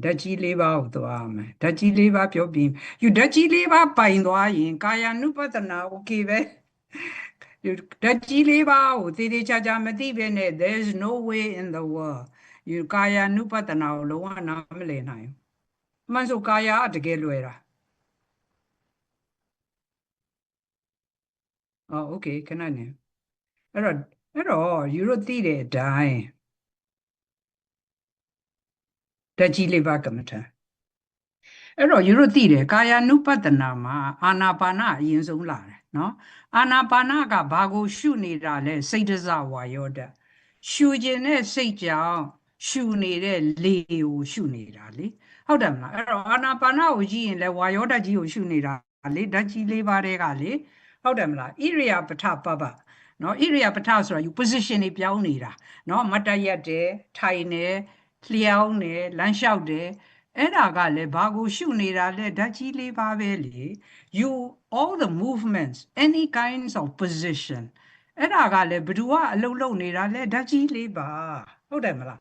ဓာတ်ကြီး၄ပါးကိုသွားမယ်ဓာတ်ကြီး၄ပါးပြောပြီးယူဓာတ်ကြီး၄ပါးပိုင်သွားရင်ကာယ ानु ပတနာโอเคပဲယူဓာတ်ကြီး၄ပါးကိုသေသေးချာချာမသိပဲနဲ့ there is no way in the world ယူကာယ ानु ပတနာကိုလုံးဝနားမလည်နိုင်ဘူးမှန်ဆိုကာယကတကယ်လွယ်တာโอเคခဏနေအဲ့တော့ယူတို့သိတဲ့အတိုင်းဓာတ်ကြီး၄ပါးကမ္မထအဲ့တော့ယူတို့သိတယ်ကာယ ानु ပတနာမှာအာနာပါနအရင်ဆုံးလာတယ်နော်အာနာပါနကဘာကိုရှုနေတာလဲစိတ်တစဝါယောဓာတ်ရှုခြင်းနဲ့စိတ်ကြောင့်ရှုနေတဲ့လေကိုရှုနေတာလေဟုတ်တယ်မလားအဲ့တော့အာနာပါနကိုကြည့်ရင်လဲဝါယောဓာတ်ကြီးကိုရှုနေတာလေဓာတ်ကြီး၄ပါးတည်းကလေဟုတ်တယ်မလားဣရိယာပထပပနော်ဣရိယာပထဆိုတာယူ position တွေပြောင်းနေတာနော်မတ်တရက်တယ်ထိုင်တယ်လျှောင်းတယ်လမ်းလျှောက်တယ်အဲ့ဒါကလည်းဘာကိုရှုနေတာလဲဓာတ်ကြီး၄ပါးပဲလေ you all the movements any kinds of position အဲ့ဒါကလည်းဘယ်သူကအလုံးလုံးနေတာလဲဓာတ်ကြီး၄ပါးဟုတ်တယ်မလား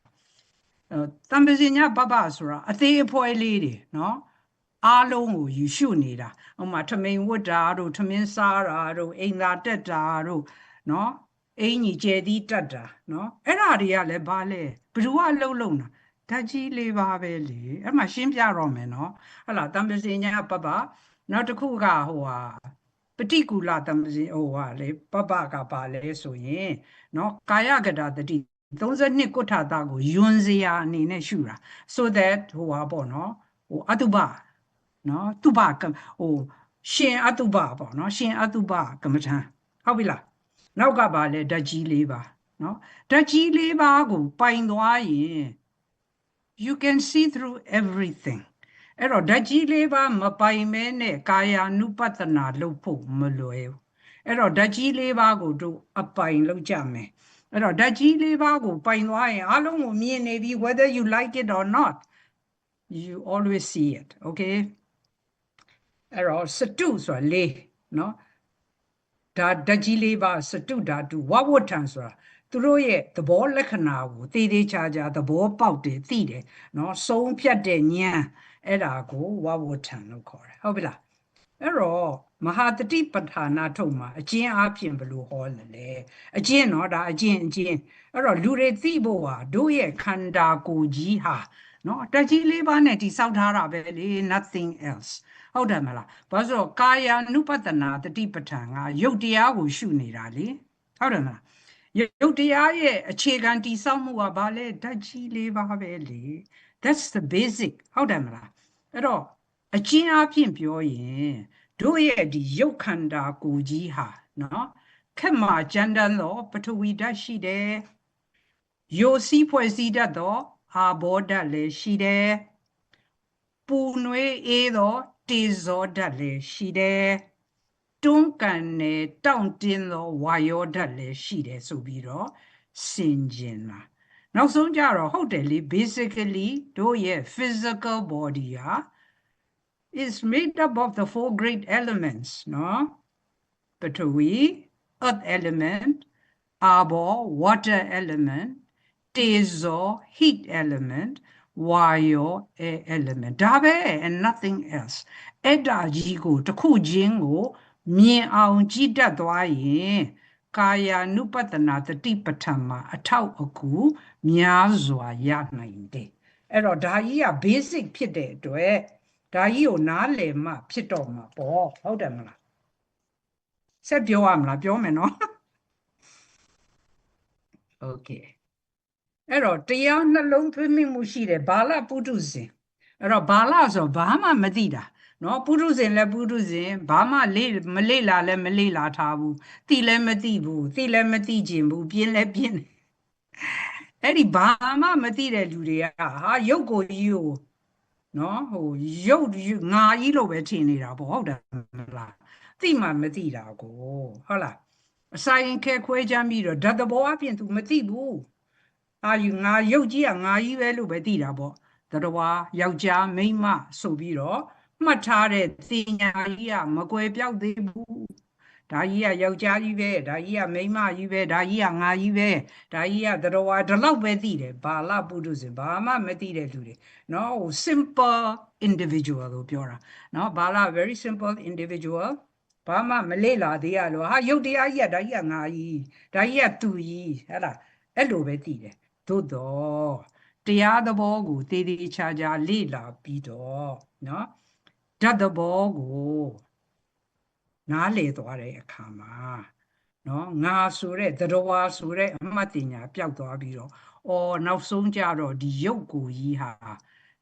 တံပစညပပဆိုတာအသေးအဖွဲလေးတွေနော်အားလုံးကိုယူရှုနေတာဥပမာထမိန်ဝတ်တာတို့ထမင်းစားတာတို့အိမ်သာတက်တာတို့နော်အင်ကြီးကျဲသီးတက်တာနော်အဲ့ဒါတွေကလည်းဘာလဲဘယ်သူကအလုံးလုံးတာဓာတ်ကြီး၄ပါးပဲလေအဲ့မှာရှင်းပြတော့မယ်နော်ဟုတ်လားတံပစညပပနောက်တစ်ခုကပฏิကူလတံပစလေပပကပါလဲဆိုရင်နော်ကာယကတာတတိ32ကုဋ္ဌတာကိုယွန်းစရာအနေနဲ့ရှုတာ so that ပေါ့နော်အတုပနော်တုပရှင်အတုပပေါ့နော်ရှင်အတုပကမ္မထံဟုတ်ပြီလားနောက်ကပါလဲဓာတ်ကြီး၄ပါးနော်ဓာတ်ကြီး၄ပါးကိုပိုင်သွားရင် you can see through everything အဲ့တော့ဓာတ်ကြီး၄ပါးမပိုင်မဲနဲ့ကာယ ानु ပတနာလုပ်ဖို့မလွယ်ဘူးအဲ့တော့ဓာတ်ကြီး၄ပါးကိုတို့အပိုင်လုပ်ကြမယ်အဲ့တော့ဓာတ်ကြီး၄ပါးကိုပိုင်သွားရင်အလုံးကိုမြင်နေပြီ whether you like it or not you always see it okay အဲ့တော့စတုဆိုတာလေးနော်ဓာတ်ကြီး၄ပါးစတုဓာတုဝဝဋ္ဌံဆိုတာသူတို့ရဲ့သဘောလက္ခဏာကိုသေသေးချာချာသဘောပေါက်တယ်သိတယ်နော်ဆုံးဖြတ်တဲ့ဉာဏ်အဲ့ဒါကိုဝဝဋ္ဌံလို့ခေါ်တယ်ဟုတ်ပြီလားအဲ့တော့မဟာတတိပဋ္ဌာနာထုတ်မှာအကျဉ်းအားဖြင့်ဘယ်လိုဟောလဲအကျဉ်းနော်ဒါအကျဉ်းအဲ့တော့လူတွေသိဖို့ဟာတို့ရဲ့ခန္ဓာကိုယ်ကြီးဟာနော်ဓာတ်ကြီး၄ပါးနဲ့တိဆောက်ထားတာပဲလေ nothing else ဟုတ်တယ်မလားဘာလို့ဆိုတော့ကာယ ानु ပတနာတတိပဋ္ဌာန်ကရုပ်တရားကိုရှုနေတာလေဟုတ်တယ်မလားရုပ်တရားရဲ့အခြေခံတည်ဆောက်မှုကဘာလဲဓာတ်ကြီး၄ပါးပဲလေ that's the basic ဟုတ်တယ်မလားအဲ့တော့အကျဉ်းအားဖြင့်ပြောရင်တို့ရဲ့ဒီရုပ်ခန္ဓာကိုယ်ကြီးဟာနော်ခက်မှကြမ်းတမ်းသောပထဝီဓာတ်ရှိတယ်ယိုစီးဖွဲ့စည်းတတ်သောအာဘောဓာတ်လည်းရှိတယ်ပူနွေးအေးသောတေဇောဓာတ်လည်းရှိတယ်တွန်းကန်နဲ့တောင့်တင်းသောဝါယောဓာတ်လည်းရှိတယ်ဆိုပြီးတော့ဆင်ခြင်လာနောက်ဆုံးကြတော့ဟုတ်တယ်လေ basically တို့ရဲ့ physical body ဟာ is made up of the four great elements နော်ပထဝီ earth element အာဘော water element တေဇော heat element ဝါယော air element ဒါပဲ and nothing else အဲ့ဒါကြီးကိုတစ်ခုချင်းကိုမြင်အောင်ကြည့်တတ်သွားရင်ကာယ ानु ပတနာတတိပဋ္ဌာန်မှာအထောက်အကူများစွာရနိုင်တယ်အဲ့တော့ဒါကြီးက basic ဖြစ်တဲ့အတွက်ဒါကြီးကိုနားလည်မှဖြစ်တော့မှာပေါ့ဟုတ်တယ်မလားဆက်ပြောရမလားပြောမယ်နော် okay အဲ့တော့တရားနှလုံးသွင်းမှုရှိတယ်ဘာလပုထုဇဉ်အဲ့တော့ဘာလဆိုဘာမှမသိတာနော်ပုထုဇဉ်လည်းပုထုဇဉ်ဘာမှမလေ့လာလည်းမလေ့လာထားဘူးသိလည်းမသိဘူးသိလည်းမသိကျင်ဘူးပြင်းလည်းပြင်းအဲ့ဒီဘာမှမသိတဲ့လူတွေကဟာရုပ်ကိုကြီးကိုနော်ရုပ်ငါကြီးလို့ပဲထင်နေတာပေါ့ဟုတ်တယ်မလားသိမှမသိတာကိုဟုတ်လားအစာရင်ခဲခွဲချမ်းပြီးတော့ဓာတ်သဘောအပြင် तू မသိဘူးငါရုပ်ကြီးကငါကြီးပဲလို့ပဲသိတာပေါ့တတဝါယောက်ျားမိန်းမဆိုပြီးတော့မှတ်ထားတဲ့သင်ညာကြီးကမကွယ်ပြောက်သေးဘူး ဒါကြီးကယောက်ျားကြီးပဲဒါကြီးကမိန်းမကြီးပဲဒါကြီးကငါကြီးပဲဒါကြီးကသတ္တဝါဒီလောက်ပဲသိတယ်ဘာလပုထုဇဉ်ဘာမှမသိတဲ့လူတွေနော်ဟို simple individual လို့ပြောတာနော်ဘာလ very simple individual ဘာမှမလေ့လာသေးရလို့ဟာရုပ်တရားကြီးကဒါကြီးကငါကြီးဒါကြီးကသူကြီးဟဲ့လားအဲ့လိုပဲသိတယ်သို့တော့တရားသဘောကိုတည်တည်ချာချာလေ့လာပြီးတော့နော်ဓာတ်သဘောကိုနားလည်သွားတဲ့အခါမှာနော်ငါဆိုတဲ့သတ္တဝါဆိုတဲ့အမှတ်တင်ညာပျောက်သွားပြီးတော့အော်နောက်ဆုံးကြတော့ဒီရုပ်ကိုကြီးဟာ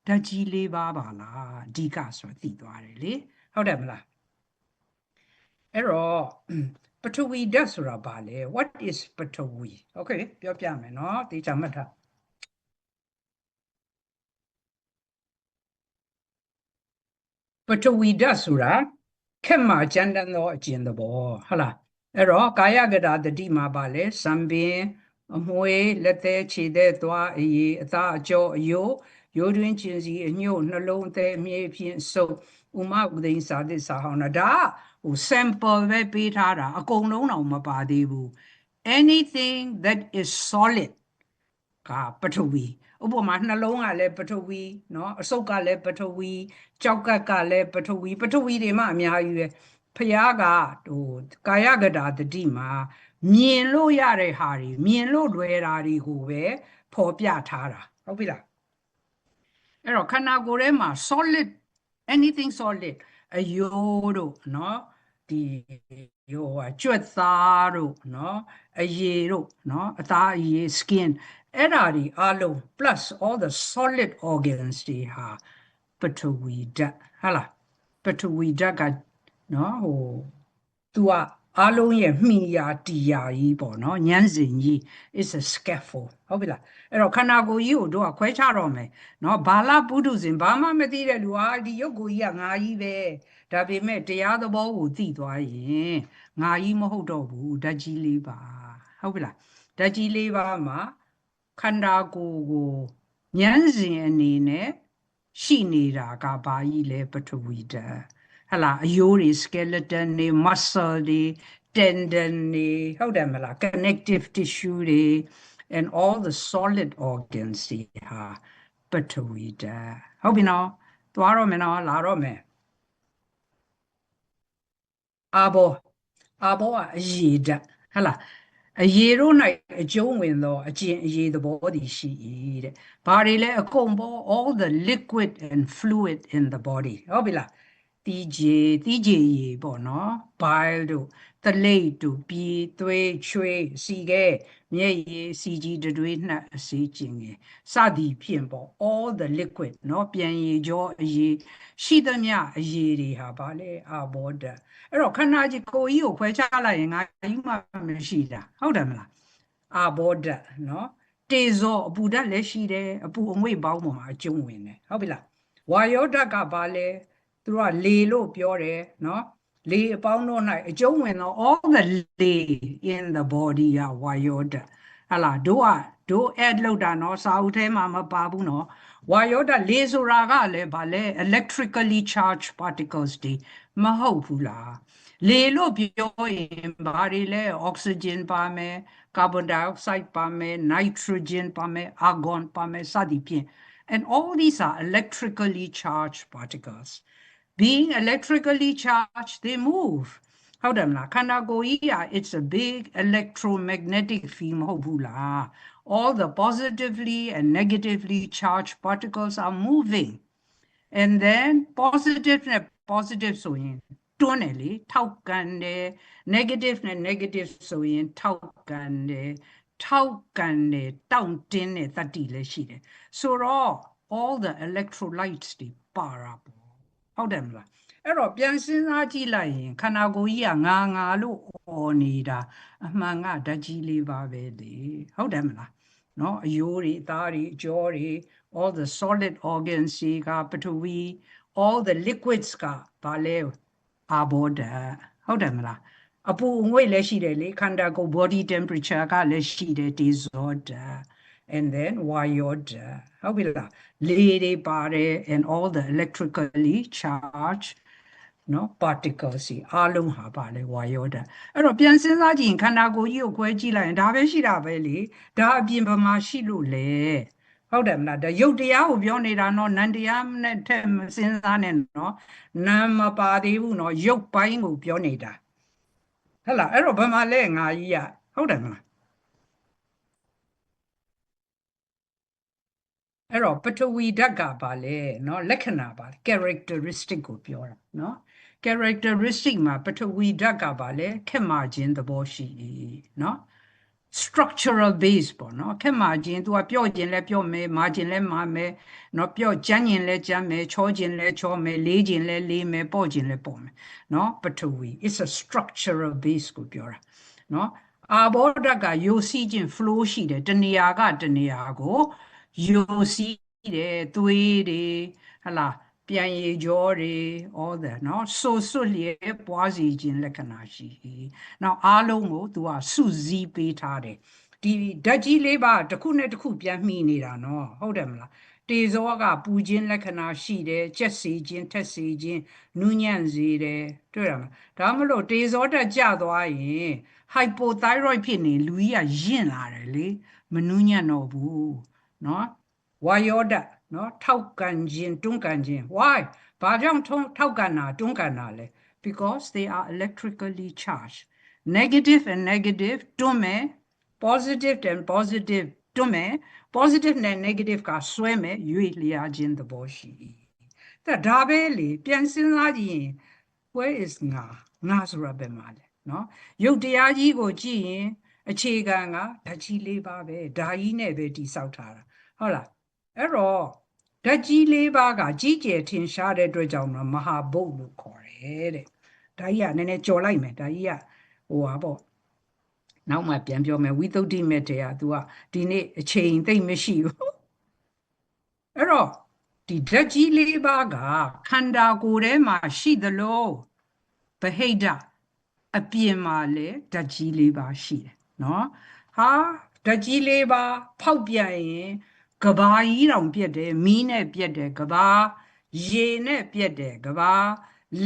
ဓာတ်ကြီး၄ပါးပါလားအဓိကဆိုသိသွားတယ်လေဟုတ်တယ်မလားအဲ့တော့ပထဝီဓာတ်ဆိုတာဘာလဲ what is ပထဝီ okay ပြောပြမယ်နော်တေချာမှတ်ထားပထဝီဓာတ်ဆိုတာခက်မှကျမ်းတမ်းသောအကျင့်သဘောဟုတ်လားအဲ့တော့ကာယကတာတတိမှာပါလဲစံပင်အမွေလက်သေးခြေသေးသွားအည်အသားအကျော်အယိုးရိုးတွင်းကျင်စီအညို့နှလုံးသေးအမြဲဖြင့်စုပ်ဥမဥသိမ်းစာသစ္စာဟောင်းတာဒါဟို sample ပဲပေးထားတာအကုန်လုံးတော့မပါသေးဘူး anything that is solid ကပထဝီဥပမာနှလုံးကလည်းပထဝီเนาะအစုပ်ကလည်းပထဝီကြောက်ကက်ကလည်းပထဝီတွေမှအများကြီးပဲဖျားကဟိုကာယကတာတတိမှာမြင်လို့ရတဲ့ဟာတွေမြင်လို့လွယ်တာတွေကိုပဲဖော်ပြထားတာဟုတ်ပြီလားအဲ့တော့ခန္ဓာကိုယ်ထဲမှာ solid anything solid အယိုးတို့เนาะဒီဟိုကြွက်သားတို့เนาะအရေတို့เนาะအသားအရေ skin အဲ့ဓာဒီအလုံး plus all the solid organs တွေဟာပထဝီဓာတ်ဟာလားပထဝီဓာတ်ကနော်ဟိုသူကအလုံးရဲ့မှီယာတီယာကြီးပေါ့နော်ညမ်းစင်ကြီး is a scaffold ဟုတ်ပြီလားအဲ့တော့ခန္ဓာကိုယ်ကြီးကိုတို့ကခွဲခြားတော့မယ်နော်ဘာလပုထုဇဉ်ဘာမှမသိတဲ့လူဟာဒီရုပ်ကိုကြီးကငါကြီးပဲဒါပေမဲ့တရားသဘောကိုသိသွားရင်ငါကြီးမဟုတ်တော့ဘူးဓာတ်ကြီး၄ပါးဟုတ်ပြီလားဓာတ်ကြီး၄ပါးမှာခန္ဓာကိုယ်ကိုညမ်းစင်အနေနဲ့ရှိနေတာကဘာကြီးလဲပထဝီဓာတ်ဟလာအယိုးတွေ skeleton တွေ muscle တွေ tendon တွေဟုတ်တယ်မလား connective tissue တွေ and all the solid organs တွေဟာပထဝီဓာတ်ဟုတ်ပြီနော်သွားတော့မယ်နော်လာတော့မယ်အာဘောကအရေဓာတ်ဟလာအရေတို့၌အကျုံးဝင်သောအကျင့်အရေသဘောတည်ရှိ၏တဲ့ဘာတွေလဲအကုန်ပေါ် all the liquid and fluid in the body ဟုတ်ပြီလားတီးကြေရေပေါ့နော် bile တို့သလိပ်တို့ပြည်သွေးချွေးစီခဲမျက်ရည်စီကြီးတွေနှက်အစေးကျင်ငယ်စသည်ဖြင့်ပေါ့ all the liquid နော်ပြန်ရည်ကြောအရေရှိသမျှအရေတွေဟာဗာလဲအာဘောဓာတ်အဲ့တော့ခန္ဓာကြီးကိုယ်ကြီးကိုခွဲခြားလိုက်ရင်ငါကြီးမှမရှိတာဟုတ်တယ်မလားအာဘောဓာတ်နော်တေဇောအပူဓာတ်လည်းရှိတယ်အပူအငွေ့ပေါင်းပေါ်မှာအကျုံးဝင်တယ်ဟုတ်ပြီလားဝါယောဓာတ်ကဗာလဲသူကလေလို့ပြောတယ်နော်လေအပေါင်းတို့၌အကျုံးဝင်သော all the လေ in the body ကဝါယောဓာတ်ဟလာတို့ add လောက်တာနော်စာအုပ်ထဲမှာမပါဘူးနော်ဝါယောဓာတ်လေဆိုတာကလည်းဗာလဲ electrically charged particles တွေမဟုတ်ဘူးလားလေလို့ပြောရင်ဘာတွေလဲ oxygen ပါမယ် carbon dioxide ပါမယ် nitrogen ပါမယ် argon ပါမယ်စသည်ဖြင့် and all these are electrically charged particles being electrically charged they move ဟုတ်တယ်မလားခန္ဓာကိုယ်ကြီးက it's a big electromagnetic field မဟုတ်ဘူးလား all the positively and negatively charged particles are moving and then positive ဆိုရင်တွန်းတယ်လေထောက်ကန်တယ် negative နဲ့ negative ဆိုရင်ထောက်ကန်တယ်တောင့်တင်းတဲ့တတ္တိလည်းရှိတယ်ဆိုတော့ all the electrolytes တွေပါတာပေါ့ဟုတ်တယ်မလားအဲ့တော့ပြန်စဉ်းစားကြည့်လိုက်ရင်ခန္ဓာကိုယ်ကြီးကငါလို့အော်နေတာအမှန်ကဓာတ်ကြီး၄ပါးပဲလေဟုတ်တယ်မလားနော်အယိုးတွေအသားတွေအကြောတွေ all the solid organs ကပထဝီ all the liquids ကဘာလဲအာဘောဓာတ်ဟုတ်တယ်မလားအပူအငွေ့လည်းရှိတယ်လေခန္ဓာကိုယ် body temperature ကလည်းရှိတယ်တေဇောဓာတ် and then ဝါယောဓာတ်ဟုတ်ပြီလားလေတွေပါတယ် and all the electrically charged နော် particle စီအားလုံးဟာပါလေဝါယောဓာတ်အဲ့တော့ပြန်စဉ်းစားကြည့်ရင်ခန္ဓာကိုယ်ကြီးကိုခွဲကြည့်လိုက်ရင်ဒါပဲရှိတာပဲလေဒါအပြင်ဘာမှရှိလို့လေဟုတ်တယ်မလားဒါရုပ်တရားကိုပြောနေတာနော်နံတရားနဲ့ထက်မစဉ်းစားနဲ့နော်နာမ်မပါသေးဘူးနော်ရုပ်ပိုင်းကိုပြောနေတာဟုတ်လားအဲ့တော့ဘာမှလဲငါကြီးရဟုတ်တယ်မလားအဲ့တော့ပထဝီဓာတ်ကပါလေနော်လက္ခဏာပါ characteristic ကိုပြောတာနော် characteristic မှာပထဝီဓာတ်ကပါလေခက်မှခြင်းသဘောရှိနော် structural base ပေါ့နော်ခက်မှခြင်း तू ကပြော့ခြင်းလဲပြော့မယ်မာခြင်းလဲမာမယ်နော်ပြော့ကျန်းခြင်းလဲကျန်းမယ်ချောခြင်းလဲချောမယ်လေးခြင်းလဲလေးမယ်ပေါ့ခြင်းလဲပေါ့မယ်နော်ပထဝီ it's a structural base ကိုပြောတာနော်အာဘောဓာတ်ကယိုစီးခြင်း flow ရှိတယ်တနေရာကတနေရာကိုယိုစီးတယ်သွေးတွေဟလာပြန်ရည်ကြောတွေ all that เนาะဆိုစွတ်လျက်ပွားစီခြင်းလက္ခဏာရှိ။နောက်အားလုံးကို तू ကစုစည်းပေးထားတယ်။ဒီဓာတ်ကြီးလေးပါတစ်ခုနဲ့တစ်ခုပြန်မိနေတာเนาะဟုတ်တယ်မလား။တေဇောကပူခြင်းလက္ခဏာရှိတယ်၊ကြက်စီခြင်းထက်စီခြင်းနူးညံ့စေတယ်တွေ့ရမလား။ဒါမှမဟုတ်တေဇောဓာတ်ကျသွားရင် hypothyroid ဖြစ်နေလူကြီးကရင့်လာတယ်လေမနူးညံ့တော့ဘူးเนาะဝါယောဓာတ်နော်ထောက်ကန်ခြင်းတွန်းကန်ခြင်း why ဘာကြောင့်ထောက်ကန်တာတွန်းကန်တာလဲ because they are electrically charged negative and negative တွန်းမယ် positive and positive တွန်းမယ် positive နဲ့ negative ကဆွဲမယ်ရွေ့လျားခြင်းသဘောရှိဒါပဲလေပြန်စဉ်းစားကြည့်ရင် where is ငါဆိုတာပဲမှာလဲနော်ရုပ်တရားကြီးကိုကြည့်ရင်အခြေခံကဓာတ်ကြီး၄ပါးပဲဓာကြီးနဲ့ပဲတိဆောက်ထားတာဟုတ်လားအဲ့တော့ဓာတ်ကြီး၄ပါးကကြီးကျယ်ထင်ရှားတဲ့အတွက်ကြောင့်မဟာဘုတ်လို့ခေါ်တယ်တဲ့ဒါကြီးကနည်းနည်းကြော်လိုက်မယ်ဒါကြီးကဟိုပါပေါ့နောက်မှပြန်ပြောမယ်ဝိသုဒ္ဓိမေတ္တရာ तू ကဒီနေ့အချိန်သိမ့်မရှိဘူးအဲ့တော့ဒီဓာတ်ကြီး၄ပါးကခန္ဓာကိုယ်ထဲမှာရှိသလိုဗဟိတအပြင်မှာလည်းဓာတ်ကြီး၄ပါးရှိတယ်နော်ဟာဓာတ်ကြီး၄ပါးဖောက်ပြန်ရင်ကဘာကြီးတောင်ပြက်တယ်မီးနဲ့ပြက်တယ်ကဘာရေနဲ့ပြက်တယ်ကဘာ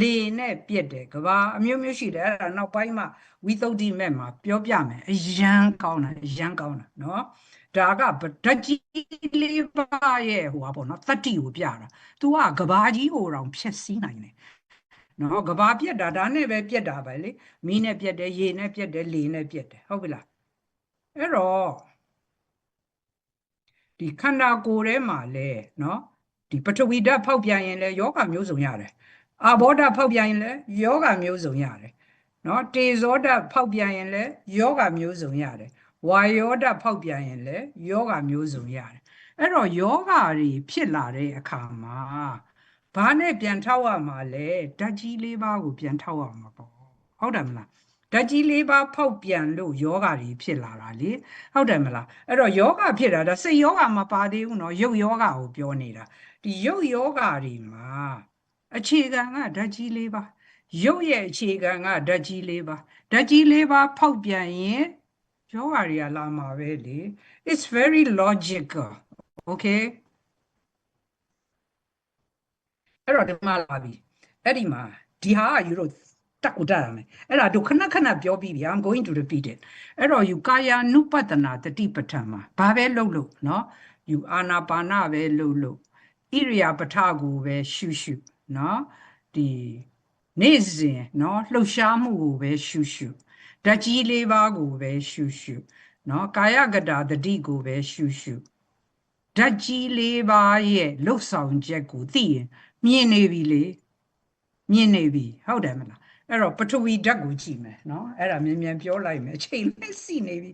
လေနဲ့ပြက်တယ်ကဘာအမျိုးမျိုးရှိတယ်အဲ့ဒါနောက်ပိုင်းမှာဝိသုဒ္ဓိမဲ့မှာပြောပြမယ်အယံကောင်းတာအယံကောင်းတာနော်ဒါကဓာတ်ကြီးလေးပါရဲ့ဟိုပါပေါ့နော်တတ္တိကိုပြတာ तू ကကဘာကြီးကိုတောင်ဖြက်စီးနိုင်တယ်နော်ကဘာပြက်တာဒါနဲ့ပဲပြက်တာပဲလေမီးနဲ့ပြက်တယ်ရေနဲ့ပြက်တယ်လေနဲ့ပြက်တယ်ဟုတ်ပြီလားအဲ့တော့ဒီခန္ဓာကိုယ်ထဲမှာလဲနော်ဒီပထဝီဓာတ်ဖောက်ပြန်ရင်လဲယောဂမျိုးစုံရတယ်အာဘောဓာတ်ဖောက်ပြန်ရင်လဲယောဂမျိုးစုံရတယ်နော်တေဇောဓာတ်ဖောက်ပြန်ရင်လဲယောဂမျိုးစုံရတယ်ဝါယောဓာတ်ဖောက်ပြန်ရင်လဲယောဂမျိုးစုံရတယ်အဲ့တော့ယောဂတွေဖြစ်လာတဲ့အခါမှာဘာနဲ့ပြန်ထောက်ရမှာလဲဓာတ်ကြီး၄ပါးကိုပြန်ထောက်ရမှာပေါ့ဟုတ်တယ်မလားဓာတ်ကြီး၄ပါးဖောက်ပြန်လို့ယောဂတွေဖြစ်လာတာလေဟုတ်တယ်မလားအဲ့တော့ယောဂဖြစ်တာဒါစိတ်ယောဂမပါသေးဘူးเนาะရုပ်ယောဂကိုပြောနေတာဒီရုပ်ယောဂတွေမှာအခြေခံကဓာတ်ကြီး၄ပါးရုပ်ရဲ့အခြေခံကဓာတ်ကြီး၄ပါးဓာတ်ကြီး၄ပါးဖောက်ပြန်ရင်ယောဂတွေကလာမှာပဲလေ it's very logical okay အဲ့တော့ဒီမှာလာပြီအဲ့ဒီမှာဒီဟာကယူတို့တက်ကိုတက်ရမယ်အဲ့ဒါတို့ခဏခဏပြောပြီးပြီ I'm going to repeat it အဲ့တော့ယူကာယ ानु ပတ္တနာတတိပဋ္ဌာန်မှာဘာပဲလုပ်လို့เนาะယူအာနာပါနပဲလုပ်လို့ဣရိယာပထကိုပဲရှုရှုเนาะဒီနေ့စဉ်เนาะလှုပ်ရှားမှုကိုပဲရှုရှုဓာတ်ကြီး၄ပါးကိုပဲရှုရှုเนาะကာယကတာတတိကိုပဲရှုရှုဓာတ်ကြီး၄ပါးရဲ့လှုပ်ဆောင်ချက်ကိုသိရင်မြင်နေပြီလေမြင်နေပြီဟုတ်တယ်မလားအဲ့တော့ပထဝီဓာတ်ကိုကြည့်မယ်เนาะအဲ့ဒါမြန်မြန်ပြောလိုက်မယ်အချိန်လေးစီနေပြီ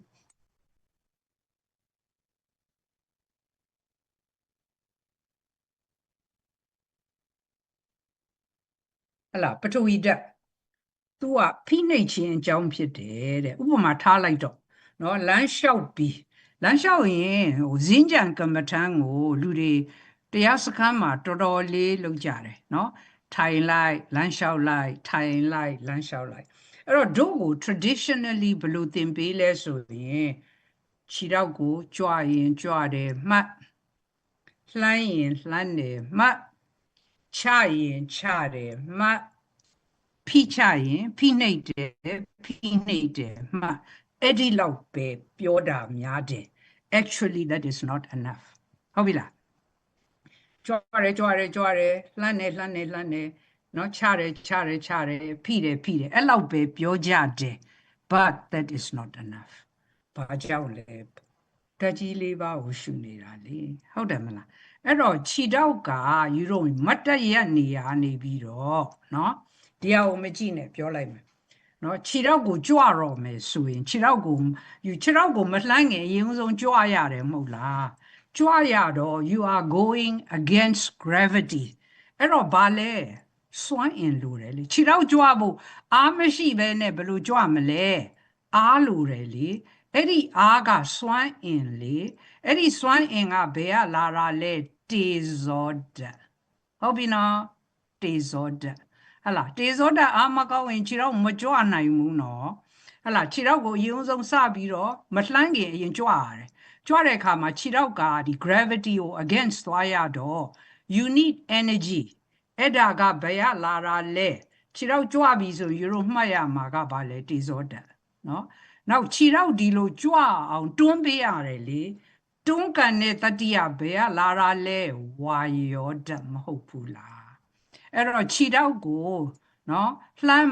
ဟလာပထဝီဓာတ် तू ကဖိနှိပ်ခြင်းအကြောင်းဖြစ်တယ်တဲ့ဥပမာထားလိုက်တော့เนาะလမ်းလျှောက်ပြီးလမ်းလျှောက်ရင်ဟိုဇင်းကြံကမ္မထံကိုလူတွေတရားစခန်းမှာတော်တော်လေးလုပ်ကြတယ်เนาะထိုင်လိုက်လမ်းလျှောက်လိုက်ထိုင်လိုက်လမ်းလျှောက်လိုက်အဲ့တော့တို့ကို traditionally ဘယ်လိုသင်ပေးလဲဆိုရင်ခြေထောက်ကိုကြွရင်ကြွတယ်မှတ်လှမ်းရင်လှမ်းတယ်မှတ်ချရင်ချတယ်မှတ် ဖိချရင်ဖိနှိပ်တယ်ဖိနှိပ်တယ်မှအဲ့ဒီလောက်ပဲပြောတာများတယ် actually that is not enough ဟုတ်ပြီလားကြွားတယ်လှမ်းတယ်နော်ချတယ်ဖိတယ်အဲ့လောက်ပဲပြောကြတယ် but that is not enough ဘာကြောင့်လဲဓာတ်ကြီးလေးပါးကိုရှုနေတာလေဟုတ်တယ်မလားအဲ့တော့ခြေထောက်ကယူတော့မတ်တက်ရက်နေရနေပြီးတော့နော်ဒီဟာကိုမကြည့်နဲ့ပြောလိုက်မယ်နော်ခြေထောက်ကိုကြွတော့မယ်ဆိုရင်ခြေထောက်ကိုမလှမ်းငယ်အရင်ဆုံးကြွရတယ်မဟုတ်လားကြွရတော့ you are going against gravity အဲ့တော့ဘာလဲစွမ်းအင်လိုတယ်လေခြေထောက်ကြွဖို့အားမရှိဘဲနဲ့ဘယ်လိုကြွမလဲအားလိုတယ်လေအဲ့ဒီအားကစွမ်းအင်လေအဲ့ဒီစွမ်းအင်ကဘယ်ကလာတာလဲတေဇောဓာတ်ဟုတ်ပြီနော်တေဇောဓာတ်ဟလာတေဇောဓာတ်အားမကောင်းရင်ခြေထောက်မကြွနိုင်ဘူးနော်ဟလာခြေထောက်ကိုအရင်ဆုံးစပြီးတော့မလှမ်းခင်အရင်ကြွရတယ်ကြွတဲ့အခါမှာခြေထောက်ကဒီ gravity ကို against သွားရတော့ you need energy အဲ့ဒါကဘယ်ကလာတာလဲခြေထောက်ကြွပြီဆိုယူလို့မှတ်ရမှာကဘာလဲတေဇောဓာတ်နော်နောက်ခြေထောက်ဒီလိုကြွအောင်တွန်းပေးရတယ်လေတွန်းကန်တဲ့တတိယဘယ်ကလာတာလဲဝါယောဓာတ်မဟုတ်ဘူးလားအဲ့တော့ခြေထောက်ကိုနော်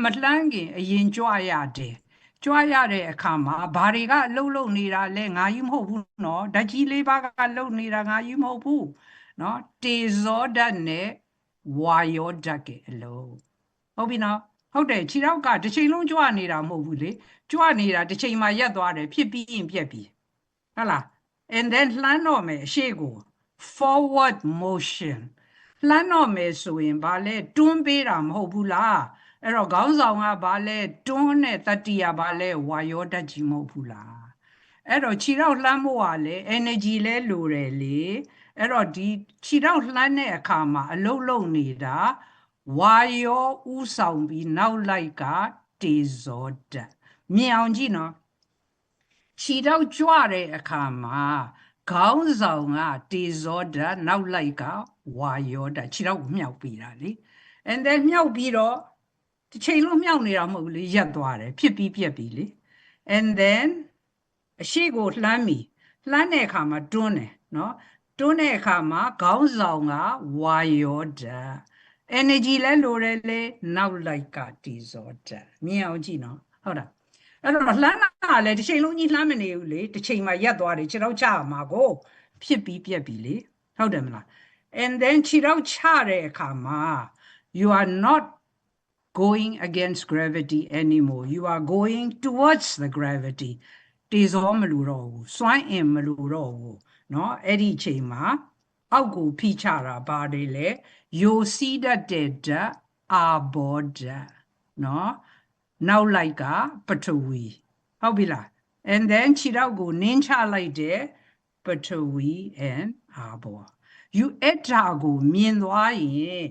မလှမ်းခင်အရင်ကြွရတယ်ကြွရတဲ့အခါမှာဘာတွေကအလုပ်နေတာလဲငါယူမဟုတ်ဘူးနော်ဓာတ်ကြီးလေးပါးကလုပ်နေတာငါယူမဟုတ်ဘူးနော်တေဇောဓာတ်နဲ့ဝါယောဓာတ်ကအလုပ်ဟုတ်ပြီနော်ဟုတ်တယ်ခြေထောက်ကတစ်ချိန်လုံးကြွနေတာမဟုတ်ဘူးလေကြွနေတာတစ်ချိန်မှရက်သွားတယ်ဖြစ်ပြီးရင်ပြက်ပြီဟုတ်လား and then လှမ်းတော့မယ်အရှိကို forward motion လှမ်းတော့မယ်ဆိုရင်ဘာလဲတွန်းပေးတာမဟုတ်ဘူးလားအဲ့တော့ခေါင်းဆောင်ကဘာလဲတွန်းတဲ့တတိယဘာလဲဝါယောဓာတ်ကြီးမဟုတ်ဘူးလားအဲ့တော့ခြေထောက်လှမ်းဖို့ကလေ energy လဲလိုတယ်လေအဲ့တော့ဒီခြေထောက်လှမ်းတဲ့အခါမှာအလုံးလုံးနေတာဝါယောဥဆောင်ပြီးနောက်လိုက်ကတေဇောဓာတ်မြင်အောင်ကြည့်နော်ခြေထောက်ကြွတဲ့အခါမှာခေါင်းဆောင်ကတေဇောဓာတ်နောက်လိုက်ကဝါယောဓာတ်ခြေထောက်ကိုမြှောက်ပြီးတာလေ and then မြှောက်ပြီးတော့တစ်ချိန်လုံးမြှောက်နေတာမဟုတ်ဘူးလေရက်သွားတယ်ဖြစ်ပြီးပြက်ပြီးလေ and then အရှိကိုလှမ်းတဲ့အခါမှာတွန်းတယ်နော်တွန်းတဲ့အခါမှာခေါင်းဆောင်ကဝါယောဓာတ် energy လဲလိုတယ်လေနောက်လိုက်ကတေဇောဓာတ်မြင်အောင်ကြည့်နော်ဟုတ်တာအဲ့တော့လှမ်းတာလည်းတစ်ချိန်လုံးကြီးလှမ်းမနေဘူးလေတစ်ချိန်မှရက်သွားတယ်ခြေထောက်ချမှာကိုဖြစ်ပြီးပြက်ပြီးလေဟုတ်တယ်မလား and then ခြေထောက်ချတဲ့အခါမှာ you are not going against gravity anymore you are going towards the gravity တေဇောမလိုတော့ဘူးစွမ်းအင်မလိုတော့ဘူးเนาะအဲ့ဒီအချိန်မှာအောက်ကိုဖိချတာပါတယ်လေယိုစီးတတ်တဲ့ဓာတ်အာဘောဓာတ်เนาะနောက်လိုက်ကပထဝီဟုတ်ပြီလား and then ခြေထောက်ကိုနင်းချလိုက်တဲ့ပထဝီ and အာဘော you အဲ့ဒါကိုမြင်သွားရင်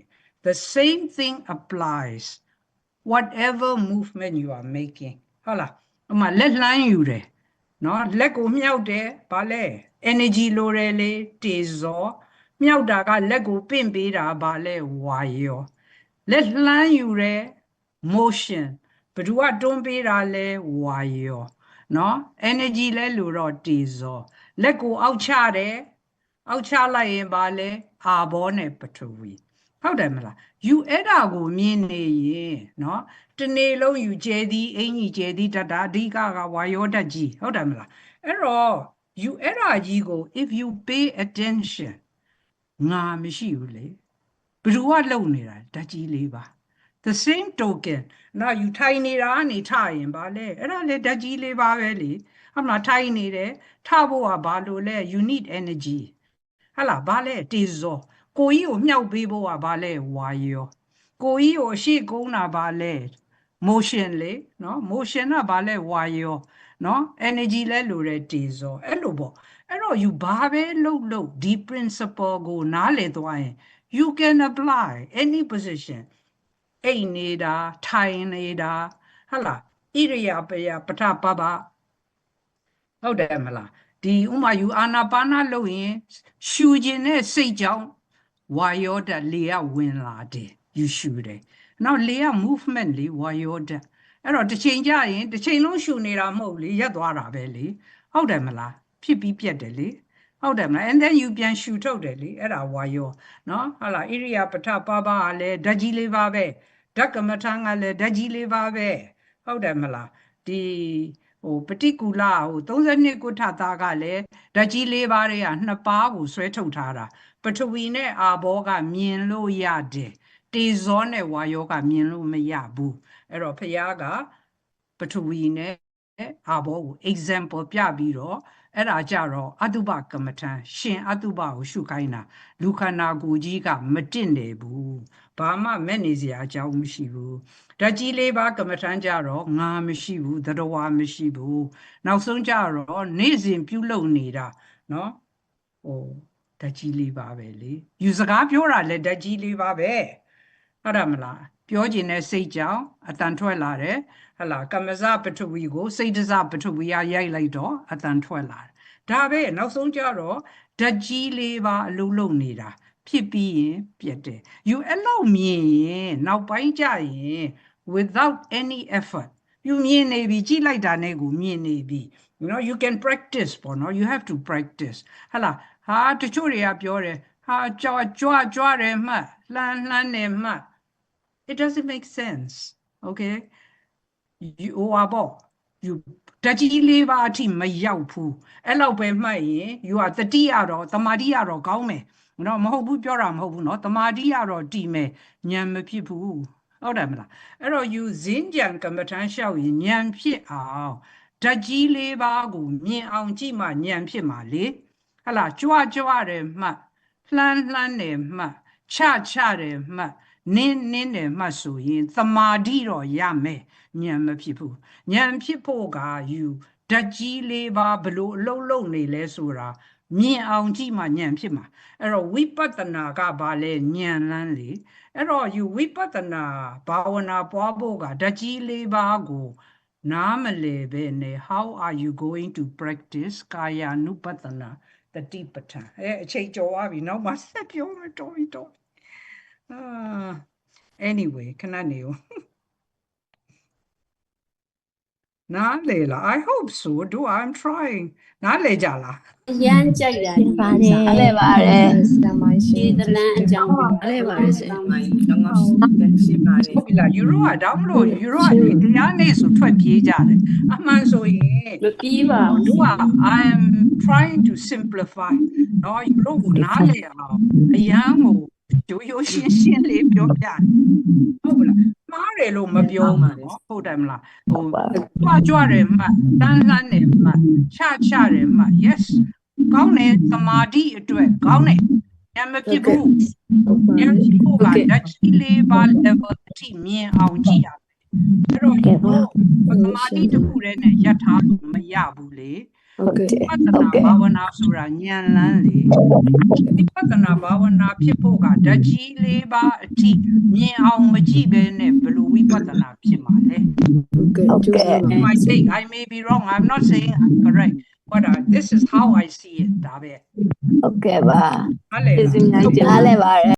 the same thing applies whatever movement you are making ဟုတ်လားဥမာလက်လှမ်းယူတယ်နော်လက်ကိုမြှောက်တယ်ဘာလဲ energy လိုတယ်လေတေဇောမြှောက်တာကလက်ကိုပင့်ပေးတာဘာလဲဝါယောလက်လှမ်းယူတယ် motion ဘယ်သူကတွန်းပေးတာလဲဝါယောနော် energy လဲလိုတော့တေဇောလက်ကိုအောက်ချတယ်အောက်ချလိုက်ရင်ဘာလဲအာဘောနဲ့ပထဝီဟုတ်တယ်မလား you အဲ့ဒါကိုမြင်နေရင်เนาะတနေ့လုံး you ကျဲသည်အင်ကြီးကျဲသည်တတာအဓိကကဝါယောဓာတ်ကြီးဟုတ်တယ်မလားအဲ့တော့ you အဲ့ဒါကြီးကို if you pay attention ငါမရှိဘူးလေဘယ်သူကလုံနေတာဓာတ်ကြီးလေးပါ the same token now you ထိုင်နေတာကနေထရင်ဘာလဲအဲ့ဒါလေဓာတ်ကြီးလေးပါပဲလေဟုတ်မလားထိုင်နေတယ်ထဖို့ကဘာလို့လဲ you need energy ဟလာဘာလဲတေဇောကိုကြီးကိုမြှောက်ပေးဖို့ကဘာလဲဝါယောကိုကြီးကိုအရှိကုန်းတာဘာလဲ motion လေနော် motion ကဘာလဲဝါယောနော် energy လဲလိုတဲ့တေဇောအဲ့လိုပေါ့အဲ့တော့ you ဘာပဲလုပ်ဒီ principle ကိုနားလည်သွားရင် you can apply any position အိတ်နေတာထိုင်နေတာဟလာဣရိယာပယပထပပဟုတ်တယ်မလားဒီဥမာယူအာနာပါနလုပ်ရင်ရှူခြင်းနဲ့စိတ်ကြောင့်ဝါယောဓာတ်လေကဝင်လာတယ်ယူရှူတယ် နောက်လေက movement လေဝါယောဓာတ်အဲ့တော့တစ်ချိန်ကြရင်တစ်ချိန်လုံးရှူနေတာမဟုတ်လေရက်သွားတာပဲလေဟုတ်တယ်မလားဖြစ်ပြီးပြတ်တယ်လေဟုတ်တယ်မလား and then you ပြန်ရှူထုတ်တယ်လေအဲ့ဒါဝါယောနော်ဟုတ်လားဣရိယာပထပါပါကလည်းဓာတ်ကြီးလေးပါပဲဓာတ်ကမထံကလည်းဓာတ်ကြီးလေးပါပဲဟုတ်တယ်မလားဒီပฏิကူလ32ကုဋ္ဌတာကလည်းဓာတ်ကြီးလေးပါးတွေကနှစ်ပါးကိုဆွဲထုတ်ထားတာပထဝီနဲ့အာဘောကမြင်လို့ရတယ်တေဇောနဲ့ဝါယောကမြင်လို့မရဘူးအဲ့တော့ဖျားကပထဝီနဲ့အာဘောကို example ပြပြီးတော့အဲ့ဒါကြတော့အတုပကမ္မထံရှင်အတုပကိုရှုခိုင်းတာလူခန္ဓာကိုယ်ကြီးကမတင့်တယ်ဘူးဘာမှမဲ့နေစရာအကြောင်းမရှိဘူးဓာတ်ကြီးလေးပါကမ္မထံကြတော့ငါမရှိဘူးသတ္တဝါမရှိဘူးနောက်ဆုံးကြတော့နေ့စဉ်ပြုလုပ်နေတာနော်ဓာတ်ကြီးလေးပါပဲလေယူစကားပြောတာလဲဓာတ်ကြီးလေးပါပဲဟုတ်တယ်မလားပြောကျင်တဲ့စိတ်ကြောင့်အတန်ထွက်လာတယ်ဟလာကမ္မဇပထဝီကိုစိတ်တစပထဝီရိုက်လိုက်တော့အတန်ထွက်လာတယ်ဒါပဲနောက်ဆုံးကြတော့ဓာတ်ကြီးလေးပါအလုံးလုံးနေတာဖြစ်ပြီးရင်ပြတ်တယ်ယူအဲ့လောက်မြင်ရင်နောက်ပိုင်းကြရင် without any effort ယူမြင်နေပြီကြည့်လိုက်တာနဲ့ကိုမြင်နေပြီ you know you can practice ပေါ့နော် you have to practice ဟလာဟာတချို့တွေကပြောတယ်ဟာကြွတယ်မှတ်လှမ်းနေမှတ် it doesn't make sense okay you you ဓာတ်ကြီးလေးပါအထိမရောက်ဘူးအဲ့လောက်ပဲမှတ်ရင် you are တတိယတော့တမာတိရတော့ကောင်းမယ်နော်မဟုတ်ဘူးပြောတာမဟုတ်ဘူးနော်တမာတိရတော့တည်မယ်ဉာဏ်မဖြစ်ဘူးဟုတ်တယ်မလားအဲ့တော့ you ဇင်းကြံကမ္မထမ်းလျှောက်ရင်ဉာဏ်ဖြစ်အောင်ဓာတ်ကြီးလေးပါကိုမြင်အောင်ကြည့်မှဉာဏ်ဖြစ်မှာလေဟလာကြွတယ်မှတ်လှမ်းတယ်မှတ်ချတယ်မှတ်နင်းတယ်မှတ်ဆိုရင်သမာဓိတော့ရမယ်ဉာဏ်မဖြစ်ဘူးဉာဏ်ဖြစ်ဖို့က you ဓာတ်ကြီးလေးပါဘလို့အလုံးလုံးနေလဲဆိုတာမြင်အောင်ကြည့်မှဉာဏ်ဖြစ်မှာအဲ့တော့ဝိပဿနာကဘာလဲဉာဏ်လန်းလေအဲ့တော့ you ဝိပဿနာဘာဝနာပွားဖို့ကဓာတ်ကြီးလေးပါကိုနားမလဲပဲနဲ့ how are you going to practice ကာယ ानु ပတနာတတိပဋ္ဌာန်အချိန်ကျော်သွားပြီနောက်မှဆက်ပြောမယ်တော်ပြီanyway ခဏနေဦးနားလေလား I hope so do I'm trying နားလေကြလားရမ်းကြိုက်တာပါတယ်အဲ့လေပါတယ်ဒီတလန်းအကြောင်းအဲ့လေပါတယ်ရှင်ဟုတ်ပြီလား Euro ကတောင်းလို့ Euro ကတရားနေဆိုထွက်ပြေးကြတယ်အမှန်ဆိုရင်မပြေးပါဘူး I am trying to simplify နော် Euro ကိုနားလေအောင်အရန်ကိုရိုးရှင်းလေးပြောပြဟုတ်ပြီလားမှားတယ်လို့မပြောမှာဟုတ်တယ်မလားကြွတယ်မှတန်းတယ်မှချတယ်မှ yes ကောင်းတယ်သမာဓိအတွက်ကောင်းတယ်ဉာဏ်မဖြစ်ဘူးဉာဏ်ဖြစ်ဖို့ကဓာတ်ကြီးလေးပါ level အထိမြင်အောင်ကြည့်ရမယ်အဲ့တော့သမာဓိတစ်ခုတည်းနဲ့ရထားလို့မရဘူးလေပတ္တနာဘာဝနာဆိုတာဉာဏ်လန်းလေဒီပတ္တနာဘာဝနာဖြစ်ဖို့ကဓာတ်ကြီးလေးပါအထိမြင်အောင်မကြည့်ပဲနဲ့ဘယ်လိုဝိပဿနာဖြစ်မှာလဲ I may be wrong I'm not saying I'm correct but this is how I see it ဒါပဲဟုတ်ကဲ့ပါဟုတ်လေပါတယ်